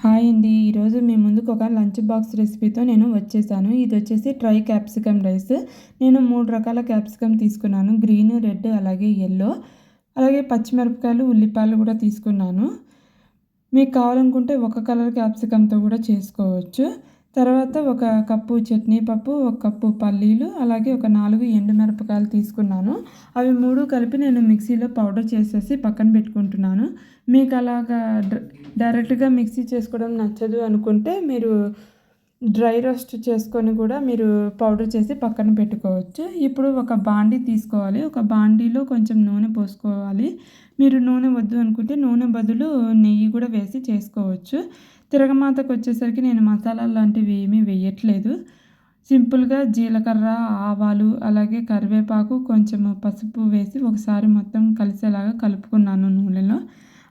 Hi అండి. ఈరోజు మీ ముందుకు ఒక లంచ్ బాక్స్ రెసిపీతో నేను వచ్చేసాను. ఇది వచ్చేసి డ్రై క్యాప్సికమ్ రైస్. నేను 3 రకాల క్యాప్సికమ్ తీసుకున్నాను. గ్రీన్, రెడ్ అలాగే యెల్లో. అలాగే పచ్చిమిరపకాయలు, ఉల్లిపాయలు కూడా తీసుకున్నాను. మీకు కావాలనుకుంటే ఒక కలర్ క్యాప్సికమ్‌తో కూడా చేసుకోవచ్చు. తర్వాత ఒక కప్పు చట్నీ పప్పు, ఒక కప్పు పల్లీలు, అలాగే ఒక 4 ఎండుమిరపకాయలు తీసుకున్నాను. అవి 3 కలిపి నేను మిక్సీలో పౌడర్ చేసేసి పక్కన పెట్టుకుంటున్నాను. మీకు అలాగా డైరెక్ట్‌గా మిక్సీ చేసుకోవడం నచ్చదు అనుకుంటే మీరు డ్రై రోస్ట్ చేసుకొని కూడా మీరు పౌడర్ చేసి పక్కన పెట్టుకోవచ్చు. ఇప్పుడు ఒక బాండీ తీసుకోవాలి. ఒక బాండీలో కొంచెం నూనె పోసుకోవాలి. మీరు నూనె వద్దు అనుకుంటే నూనె బదులు నెయ్యి కూడా వేసి చేసుకోవచ్చు. తిరగమాతకు వచ్చేసరికి నేను మసాలాలు లాంటివి ఏమీ వేయట్లేదు. సింపుల్‌గా జీలకర్ర, ఆవాలు, అలాగే కరివేపాకు, కొంచెము పసుపు వేసి ఒకసారి మొత్తం కలిసేలాగా కలుపుకున్నాను నూనెలో.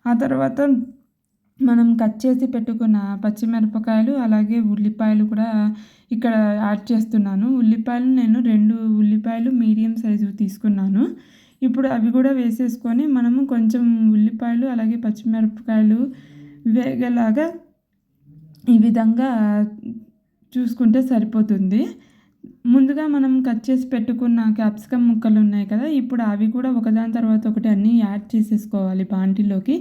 ఆ తర్వాత మనం కట్ చేసి పెట్టుకున్న పచ్చిమిరపకాయలు, అలాగే ఉల్లిపాయలు కూడా ఇక్కడ యాడ్ చేస్తున్నాను. ఉల్లిపాయలు నేను 2 ఉల్లిపాయలు మీడియం సైజువి తీసుకున్నాను. ఇప్పుడు అవి కూడా వేసేసుకొని మనము కొంచెం ఉల్లిపాయలు, అలాగే పచ్చిమిరపకాయలు వేగేలాగా ఈ విధంగా చూసుకుంటే సరిపోతుంది. ముందుగా మనం కట్ చేసి పెట్టుకున్న క్యాప్సికమ్ ముక్కలు ఉన్నాయి కదా! ఇప్పుడు అవి కూడా ఒకదాని తర్వాత ఒకటి అన్నీ యాడ్ చేసేసుకోవాలి బాండీలోకి.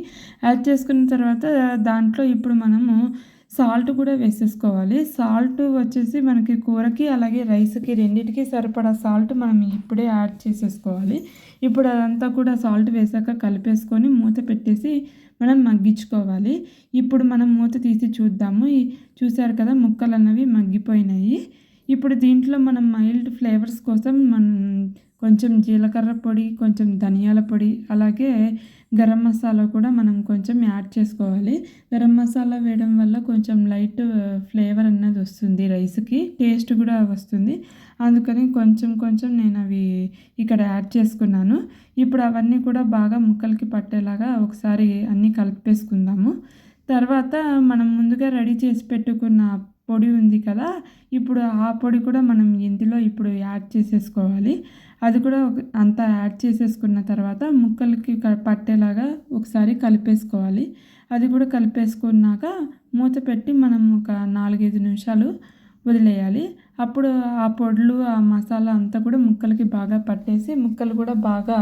యాడ్ చేసుకున్న తర్వాత దాంట్లో ఇప్పుడు మనము సాల్ట్ కూడా వేసేసుకోవాలి. సాల్ట్ వచ్చేసి మనకి కూరకి అలాగే రైస్‌కి రెండిటికి సరిపడా సాల్ట్ మనం ఇప్పుడే యాడ్ చేసేసుకోవాలి. ఇప్పుడు అదంతా కూడా సాల్ట్ వేసాక కలిపేసుకొని మూత పెట్టేసి మనం మగ్గించుకోవాలి. ఇప్పుడు మనం మూత తీసి చూద్దాము. చూసారు కదా ముక్కలన్నవి మగ్గిపోయినాయి. ఇప్పుడు దీంట్లో మనం మైల్డ్ ఫ్లేవర్స్ కోసం కొంచెం జీలకర్ర పొడి, కొంచెం ధనియాల పొడి, అలాగే గరం మసాలా కూడా మనం కొంచెం యాడ్ చేసుకోవాలి. గరం మసాలా వేయడం వల్ల కొంచెం లైట్ ఫ్లేవర్ అన్నది వస్తుంది రైస్‌కి. టేస్ట్ కూడా వస్తుంది. అందుకని కొంచెం కొంచెం నేను అవి ఇక్కడ యాడ్ చేసుకున్నాను. ఇప్పుడు అవన్నీ కూడా బాగా ముక్కలకి పట్టేలాగా ఒకసారి అన్నీ కలిపేసుకుందాము. తర్వాత మనం ముందుగా రెడీ చేసి పెట్టుకున్న పొడి ఉంది కదా! ఇప్పుడు ఆ పొడి కూడా మనం ఇందులో ఇప్పుడు యాడ్ చేసేసుకోవాలి. అది కూడా అంతా యాడ్ చేసేసుకున్న తర్వాత ముక్కలకి పట్టేలాగా ఒకసారి కలిపేసుకోవాలి. అది కూడా కలిపేసుకున్నాక మూత పెట్టి మనం ఒక 4, 5 నిమిషాలు వదిలేయాలి. అప్పుడు ఆ పొడులు, ఆ మసాలా అంతా కూడా ముక్కలకి బాగా పట్టేసి ముక్కలు కూడా బాగా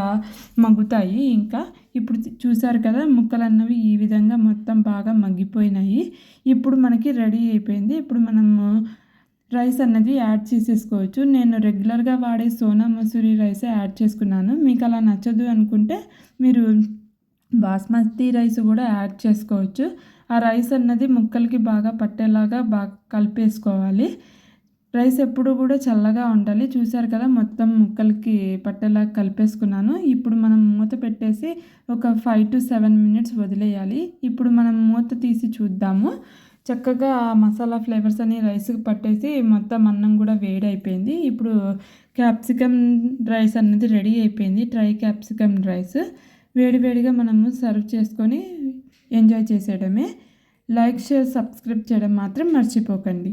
మగ్గుతాయి. ఇంకా ఇప్పుడు చూసారు కదా ముక్కలన్నవి ఈ విధంగా మొత్తం బాగా మగ్గిపోయినాయి. ఇప్పుడు మనకి రెడీ అయిపోయింది. ఇప్పుడు మనము రైస్ అన్నది యాడ్ చేసేసుకోవచ్చు. నేను రెగ్యులర్‌గా వాడే సోనా మసూరి రైసే యాడ్ చేసుకున్నాను. మీకు అలా నచ్చదు అనుకుంటే మీరు బాస్మతి రైస్ కూడా యాడ్ చేసుకోవచ్చు. ఆ రైస్ అన్నది ముక్కలకి బాగా పట్టేలాగా బాగా కలిపేసుకోవాలి. రైస్ ఎప్పుడు కూడా చల్లగా ఉండాలి. చూసారు కదా మొత్తం ముక్కలకి పట్టేలాగా కలిపేసుకున్నాను. ఇప్పుడు మనం మూత పెట్టేసి ఒక 5-7 మినిట్స్ వదిలేయాలి. ఇప్పుడు మనం మూత తీసి చూద్దాము. చక్కగా మసాలా ఫ్లేవర్స్ అన్ని రైస్‌కి పట్టేసి మొత్తం అన్నం కూడా వేడైపోయింది. ఇప్పుడు క్యాప్సికమ్ రైస్ అన్నది రెడీ అయిపోయింది. Dry capsicum rice. వేడి వేడిగా మనము సర్వ్ చేసుకొని ఎంజాయ్ చేసేయడమే. లైక్, షేర్, సబ్స్క్రైబ్ చేయడం మాత్రం మర్చిపోకండి.